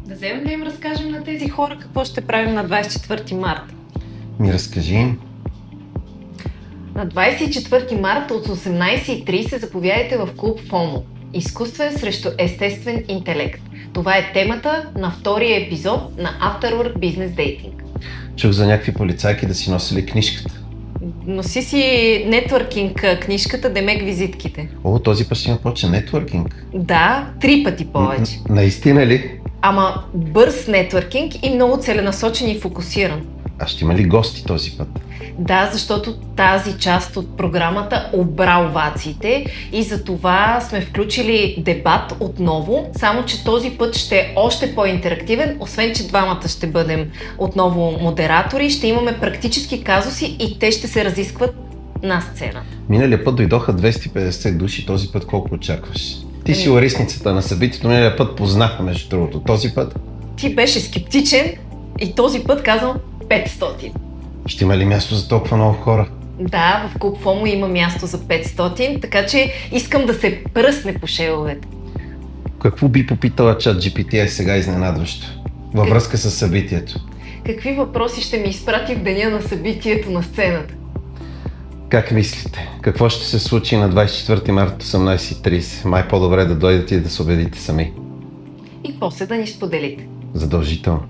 Да вземем да им разкажем на тези хора какво ще правим на 24 марта. Ми разкажи. На 24 марта от 18:30 заповядайте в клуб ФОМО. Изкуствен срещу естествен интелект. Това е темата на втория епизод на After Work Business Dating. Чух за някакви полицайки да си носили книжката. Носи си нетворкинг книжката, демек визитките. О, този път ще има повече нетворкинг. Да, 3 пъти повече. Наистина ли? Ама бърз нетворкинг и много целенасочен и фокусиран. А ще има ли гости този път? Да, защото тази част от програмата обра овациите и за това сме включили дебат отново, само че този път ще е още по-интерактивен, освен че двамата ще бъдем отново модератори, ще имаме практически казуси и те ще се разискват на сцена. Миналия път дойдоха 250 души, този път колко очакваш? Ти си орисницата на събитието, миналия път познаха между другото, този път? Ти беше скептичен и този път казвам 500. Ще има ли място за толкова много хора? Да, в клуб ФОМО има място за 500, така че искам да се пръсне по шеловете. Какво би попитала ChatGPT сега изненадващо? Във връзка с събитието. Какви въпроси ще ми изпрати в деня на събитието на сцената? Как мислите? Какво ще се случи на 24 марта 18:30? Май по-добре да дойдете и да се убедите сами. И после да ни споделите. Задължително.